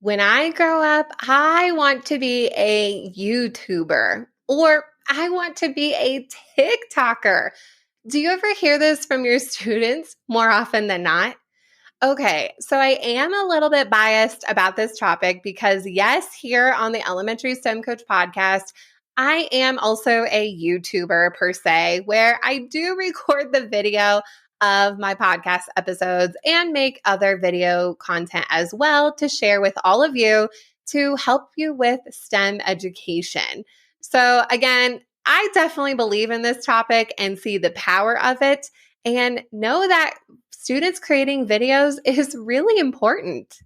When I grow up, I want to be a YouTuber or I want to be a TikToker. Do you ever hear this from your students more often than not? Okay, so I am a little bit biased about this topic because, yes, here on the Elementary STEM Coach podcast, I am also a YouTuber per se, where I do record the video of my podcast episodes and make other video content as well to share with all of you to help you with STEM education. So, again, I definitely believe in this topic and see the power of it and know that students creating videos is really important.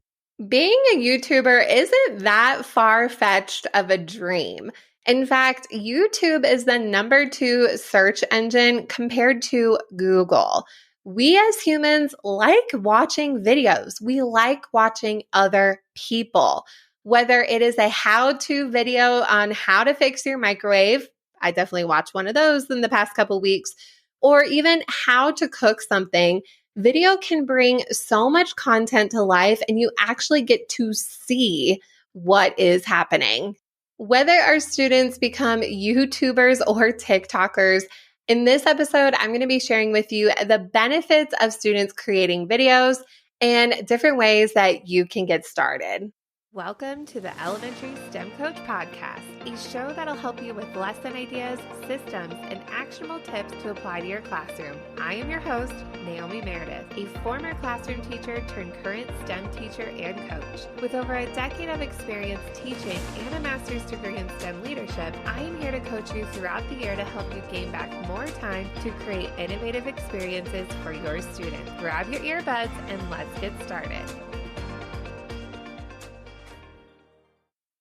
Being a YouTuber isn't that far-fetched of a dream. In fact, YouTube is the number 2 search engine compared to Google. We as humans like watching videos. We like watching other people. Whether it is a how-to video on how to fix your microwave, I definitely watched one of those in the past couple weeks, or even how to cook something. Video can bring so much content to life, and you actually get to see what is happening. Whether our students become YouTubers or TikTokers, in this episode, I'm going to be sharing with you the benefits of students creating videos and different ways that you can get started. Welcome to the Elementary STEM Coach Podcast, a show that'll help you with lesson ideas, systems, and actionable tips to apply to your classroom. I am your host, Naomi Meredith, a former classroom teacher turned current STEM teacher and coach. With over a decade of experience teaching and a master's degree in STEM leadership, I am here to coach you throughout the year to help you gain back more time to create innovative experiences for your students. Grab your earbuds and let's get started.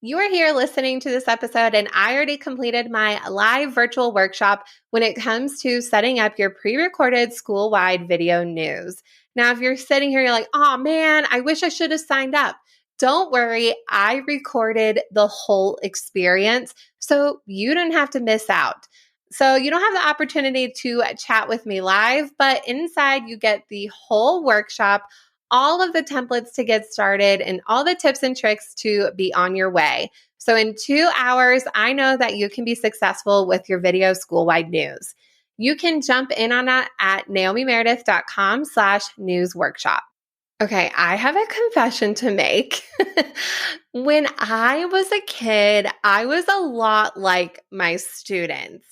You are here listening to this episode, and I already completed my live virtual workshop when it comes to setting up your pre-recorded school-wide video news. Now, if you're sitting here, you're like, oh man, I wish I should have signed up. Don't worry, I recorded the whole experience, so you don't have to miss out. So you don't have the opportunity to chat with me live, but inside you get the whole workshop, all of the templates to get started, and all the tips and tricks to be on your way. So in 2 hours, I know that you can be successful with your video school-wide news. You can jump in on that at naomimeredith.com/news workshop. Okay, I have a confession to make. When I was a kid, I was a lot like my students.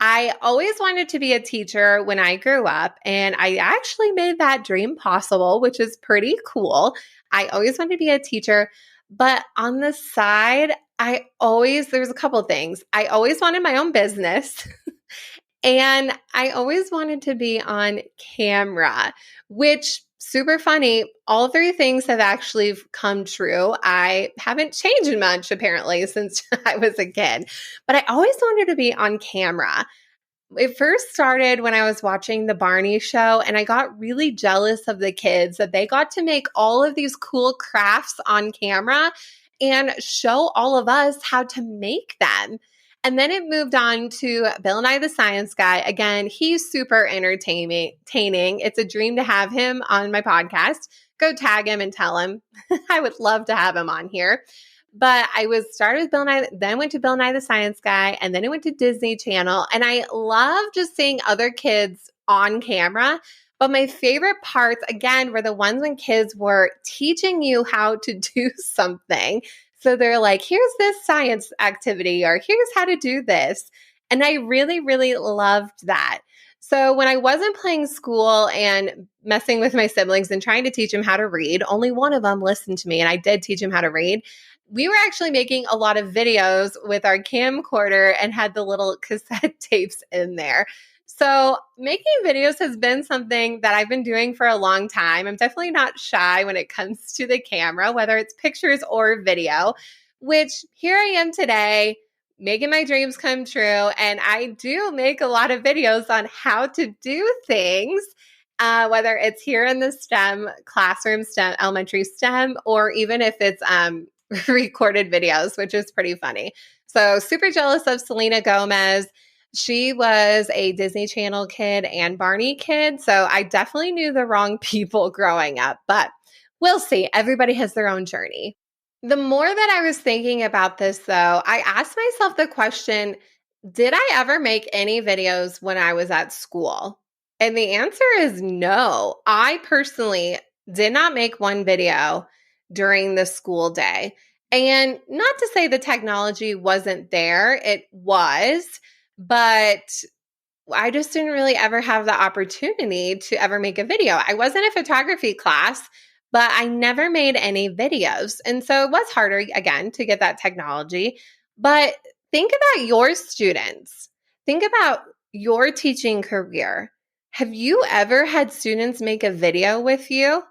I always wanted to be a teacher when I grew up, and I actually made that dream possible, which is pretty cool. I always wanted to be a teacher, but on the side, there's a couple things. I always wanted my own business, and I always wanted to be on camera, which super funny. All 3 things have actually come true. I haven't changed much apparently since I was a kid, but I always wanted to be on camera. It first started when I was watching the Barney show, and I got really jealous of the kids that they got to make all of these cool crafts on camera and show all of us how to make them. And then it moved on to Bill Nye the Science Guy. Again, he's super entertaining. It's a dream to have him on my podcast. Go tag him and tell him. I would love to have him on here. But I was started with Bill Nye, then went to Bill Nye the Science Guy, and then I went to Disney Channel. And I love just seeing other kids on camera. But my favorite parts, again, were the ones when kids were teaching you how to do something. So they're like, here's this science activity, or here's how to do this. And I really, really loved that. So when I wasn't playing school and messing with my siblings and trying to teach them how to read, only one of them listened to me, and I did teach him how to read. We were actually making a lot of videos with our camcorder and had the little cassette tapes in there. So making videos has been something that I've been doing for a long time. I'm definitely not shy when it comes to the camera, whether it's pictures or video, which here I am today making my dreams come true. And I do make a lot of videos on how to do things, whether it's here in the STEM classroom, STEM, elementary STEM, or even if it's recorded videos, which is pretty funny. So super jealous of Selena Gomez. She was a Disney Channel kid and Barney kid. So I definitely knew the wrong people growing up, but we'll see. Everybody has their own journey. The more that I was thinking about this, though, I asked myself the question, did I ever make any videos when I was at school? And the answer is no. I personally did not make one video during the school day. And not to say the technology wasn't there, it was, but I just didn't really ever have the opportunity to ever make a video. I was in a photography class, but I never made any videos. And so it was harder, again, to get that technology. But think about your students. Think about your teaching career. Have you ever had students make a video with you?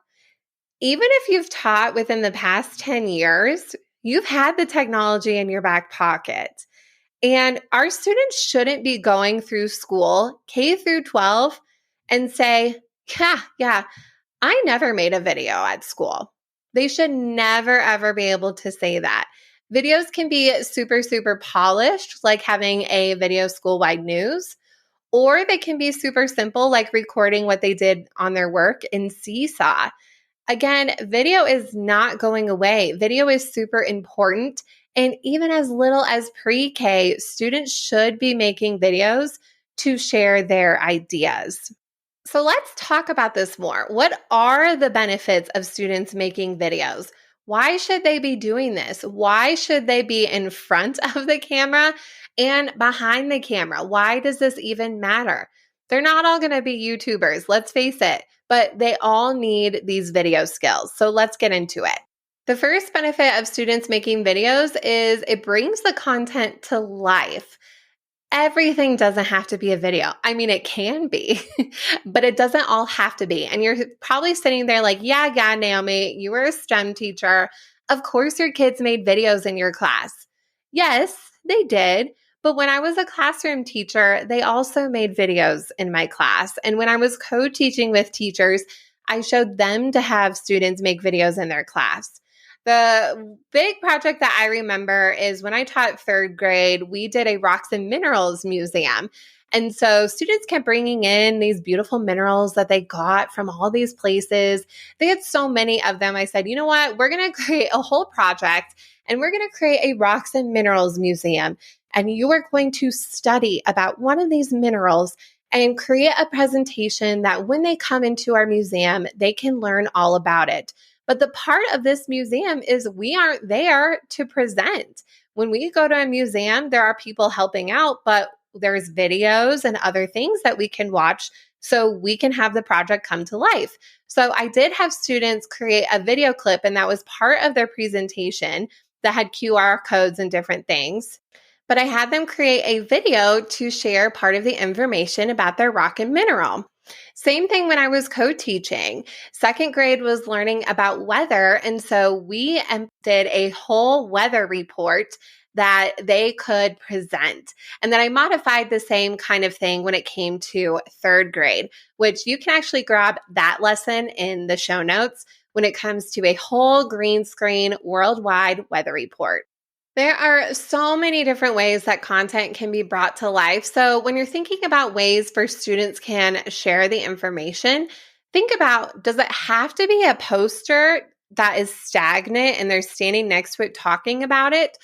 Even if you've taught within the past 10 years, you've had the technology in your back pocket. And our students shouldn't be going through school, K through 12, and say, yeah, I never made a video at school. They should never, ever be able to say that. Videos can be super, super polished, like having a video school-wide news, or they can be super simple, like recording what they did on their work in Seesaw. Again, video is not going away. Video is super important. And even as little as pre-K, students should be making videos to share their ideas. So let's talk about this more. What are the benefits of students making videos? Why should they be doing this? Why should they be in front of the camera and behind the camera? Why does this even matter? They're not all going to be YouTubers, let's face it, but they all need these video skills. So let's get into it. The first benefit of students making videos is it brings the content to life. Everything doesn't have to be a video. I mean, it can be, but it doesn't all have to be. And you're probably sitting there like, yeah, Naomi, you were a STEM teacher. Of course, your kids made videos in your class. Yes, they did. But when I was a classroom teacher, they also made videos in my class. And when I was co-teaching with teachers, I showed them to have students make videos in their class. The big project that I remember is when I taught third grade, we did a rocks and minerals museum. And so students kept bringing in these beautiful minerals that they got from all these places. They had so many of them. I said, you know what? We're going to create a whole project and we're going to create a rocks and minerals museum. And you are going to study about one of these minerals and create a presentation that when they come into our museum, they can learn all about it. But the part of this museum is we aren't there to present. When we go to a museum, there are people helping out, but there's videos and other things that we can watch so we can have the project come to life. So I did have students create a video clip, and that was part of their presentation that had QR codes and different things. But I had them create a video to share part of the information about their rock and mineral. Same thing when I was co-teaching. Second grade was learning about weather. And so we did a whole weather report that they could present. And then I modified the same kind of thing when it came to third grade, which you can actually grab that lesson in the show notes when it comes to a whole green screen worldwide weather report. There are so many different ways that content can be brought to life. So when you're thinking about ways for students can share the information, think about, does it have to be a poster that is stagnant and they're standing next to it talking about it?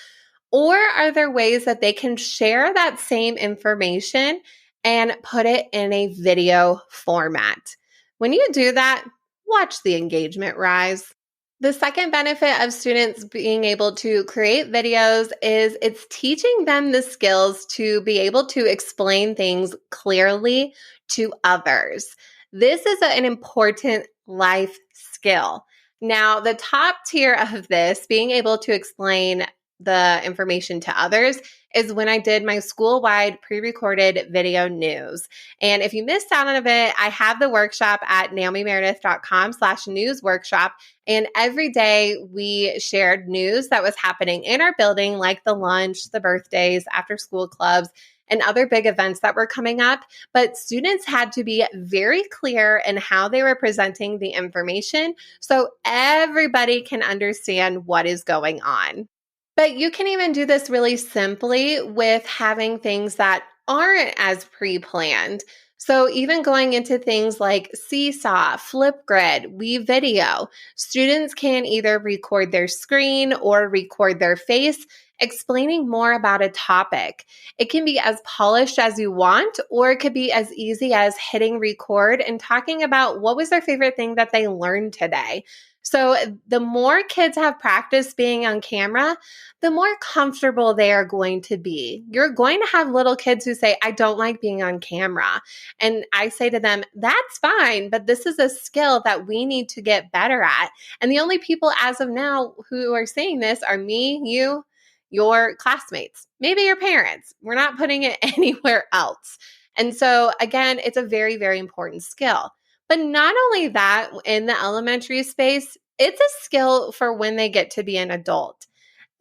Or are there ways that they can share that same information and put it in a video format? When you do that, watch the engagement rise. The second benefit of students being able to create videos is it's teaching them the skills to be able to explain things clearly to others. This is an important life skill. Now, the top tier of this, being able to explain the information to others, is when I did my school-wide pre-recorded video news. And if you missed out on it, I have the workshop at naomimeredith.com/news workshop. And every day we shared news that was happening in our building, like the lunch, the birthdays, after school clubs, and other big events that were coming up. But students had to be very clear in how they were presenting the information so everybody can understand what is going on. But you can even do this really simply with having things that aren't as pre-planned. So even going into things like Seesaw, Flipgrid, WeVideo, students can either record their screen or record their face, explaining more about a topic. It can be as polished as you want, or it could be as easy as hitting record and talking about what was their favorite thing that they learned today. So the more kids have practice being on camera, the more comfortable they are going to be. You're going to have little kids who say, I don't like being on camera. And I say to them, that's fine, but this is a skill that we need to get better at. And the only people as of now who are saying this are me, you, your classmates, maybe your parents. We're not putting it anywhere else. And so again, it's a very, very important skill. But not only that, in the elementary space, it's a skill for when they get to be an adult.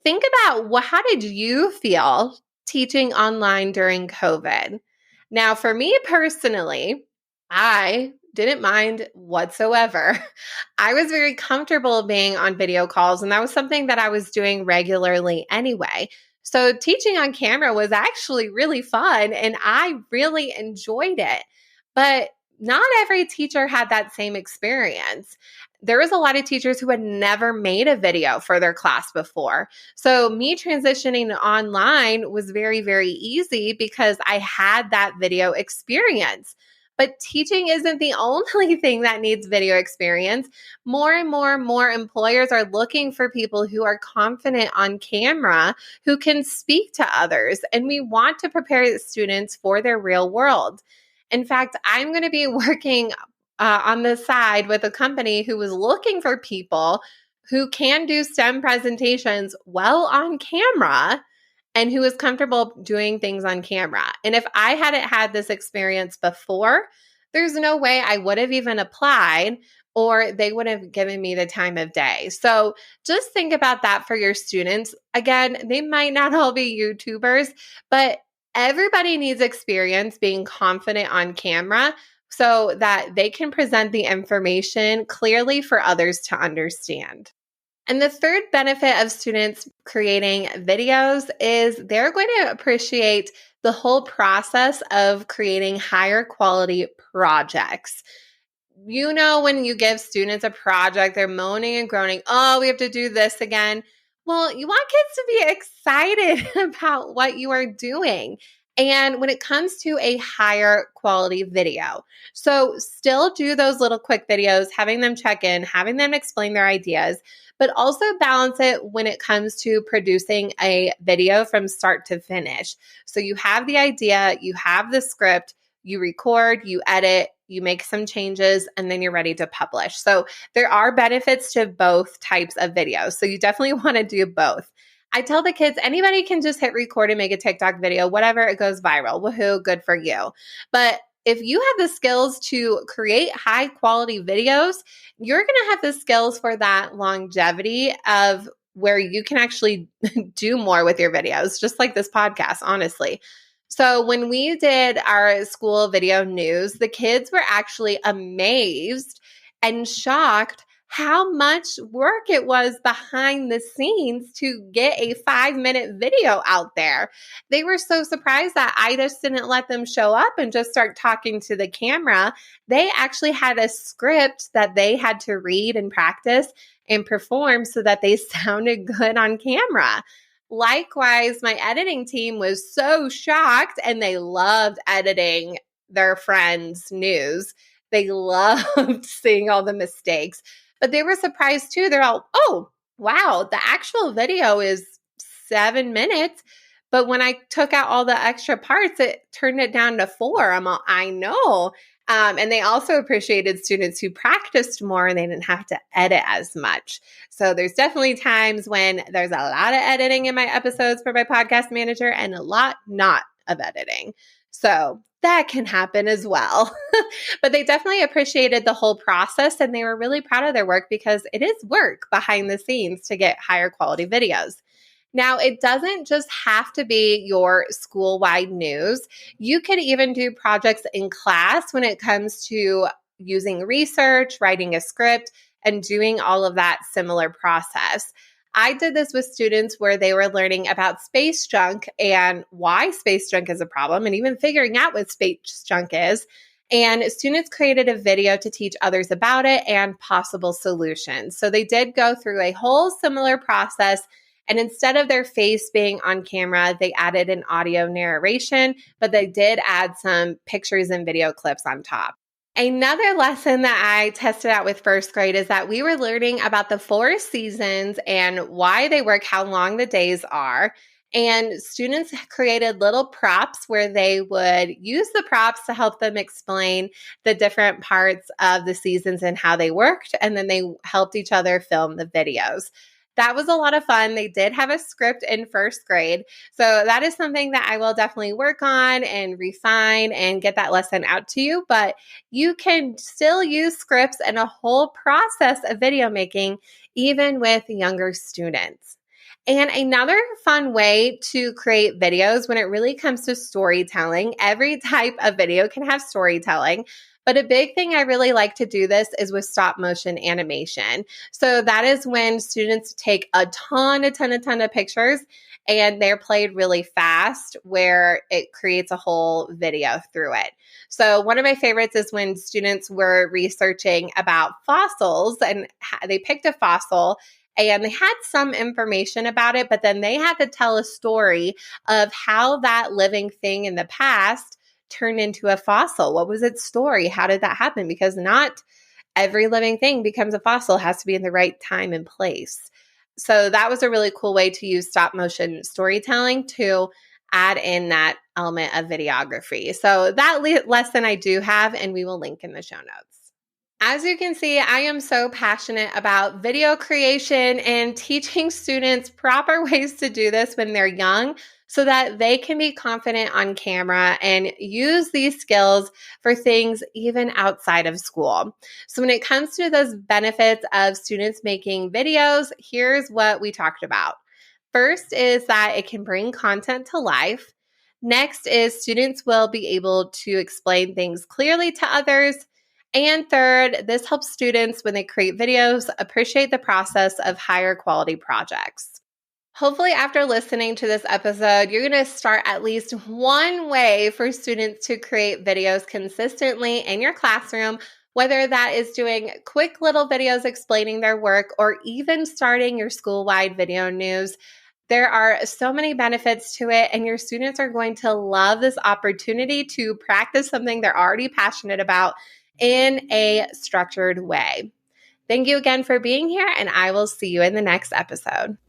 Think about how did you feel teaching online during COVID? Now, for me personally, I didn't mind whatsoever. I was very comfortable being on video calls, and that was something that I was doing regularly anyway. So teaching on camera was actually really fun, and I really enjoyed it. But not every teacher had that same experience. There was a lot of teachers who had never made a video for their class before. So me transitioning online was very, very easy because I had that video experience. But teaching isn't the only thing that needs video experience. More and more employers are looking for people who are confident on camera, who can speak to others. And we want to prepare students for their real world. In fact, I'm going to be working on the side with a company who was looking for people who can do STEM presentations well on camera and who is comfortable doing things on camera. And if I hadn't had this experience before, there's no way I would have even applied or they would have given me the time of day. So just think about that for your students. Again, they might not all be YouTubers, but everybody needs experience being confident on camera so that they can present the information clearly for others to understand. And the third benefit of students creating videos is they're going to appreciate the whole process of creating higher quality projects. You know, when you give students a project, they're moaning and groaning, oh, we have to do this again. Well, you want kids to be excited about what you are doing. And when it comes to a higher quality video, so still do those little quick videos, having them check in, having them explain their ideas, but also balance it when it comes to producing a video from start to finish. So you have the idea, you have the script, you record, you edit, you make some changes, and then you're ready to publish. So there are benefits to both types of videos. So you definitely want to do both. I tell the kids, anybody can just hit record and make a TikTok video, whatever, it goes viral. Woohoo, good for you. But if you have the skills to create high quality videos, you're going to have the skills for that longevity of where you can actually do more with your videos, just like this podcast, honestly. So when we did our school video news, the kids were actually amazed and shocked how much work it was behind the scenes to get a 5-minute video out there. They were so surprised that I just didn't let them show up and just start talking to the camera. They actually had a script that they had to read and practice and perform so that they sounded good on camera. Likewise, my editing team was so shocked and they loved editing their friends' news. They loved seeing all the mistakes. But they were surprised too. They're all, oh, wow, the actual video is 7 minutes. But when I took out all the extra parts, it turned it down to 4. I'm all, I know. And they also appreciated students who practiced more and they didn't have to edit as much. So there's definitely times when there's a lot of editing in my episodes for my podcast manager and a lot not of editing. So that can happen as well. But they definitely appreciated the whole process and they were really proud of their work because it is work behind the scenes to get higher quality videos. Now, it doesn't just have to be your school-wide news. You could even do projects in class when it comes to using research, writing a script, and doing all of that similar process. I did this with students where they were learning about space junk and why space junk is a problem and even figuring out what space junk is. And students created a video to teach others about it and possible solutions. So they did go through a whole similar process. And instead of their face being on camera, they added an audio narration, but they did add some pictures and video clips on top. Another lesson that I tested out with first grade is that we were learning about the 4 seasons and why they work, how long the days are. And students created little props where they would use the props to help them explain the different parts of the seasons and how they worked. And then they helped each other film the videos. That was a lot of fun. They did have a script in first grade. So that is something that I will definitely work on and refine and get that lesson out to you. But you can still use scripts and a whole process of video making, even with younger students. And another fun way to create videos when it really comes to storytelling, every type of video can have storytelling. But a big thing I really like to do this is with stop motion animation. So that is when students take a ton of pictures and they're played really fast where it creates a whole video through it. So one of my favorites is when students were researching about fossils and they picked a fossil and they had some information about it, but then they had to tell a story of how that living thing in the past turned into a fossil. What was its story? How did that happen? Because not every living thing becomes a fossil. It has to be in the right time and place. So that was a really cool way to use stop motion storytelling to add in that element of videography. So that lesson I do have, and we will link in the show notes. As you can see, I am so passionate about video creation and teaching students proper ways to do this when they're young so that they can be confident on camera and use these skills for things even outside of school. So when it comes to those benefits of students making videos, here's what we talked about. First is that it can bring content to life. Next is students will be able to explain things clearly to others. And third, this helps students, when they create videos, appreciate the process of higher quality projects. Hopefully, after listening to this episode, you're going to start at least one way for students to create videos consistently in your classroom, whether that is doing quick little videos explaining their work or even starting your school-wide video news. There are so many benefits to it, and your students are going to love this opportunity to practice something they're already passionate about in a structured way. Thank you again for being here, and I will see you in the next episode.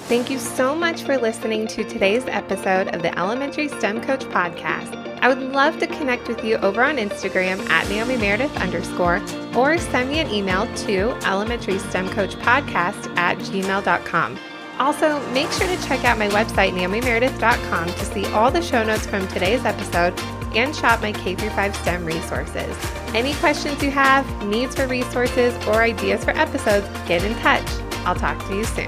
Thank you so much for listening to today's episode of the Elementary STEM Coach Podcast. I would love to connect with you over on Instagram at NaomiMeredith_ or send me an email to elementarystemcoachpodcast@gmail.com. Also, make sure to check out my website, NaomiMeredith.com, to see all the show notes from today's episode and shop my K-5 STEM resources. Any questions you have, needs for resources, or ideas for episodes, get in touch. I'll talk to you soon.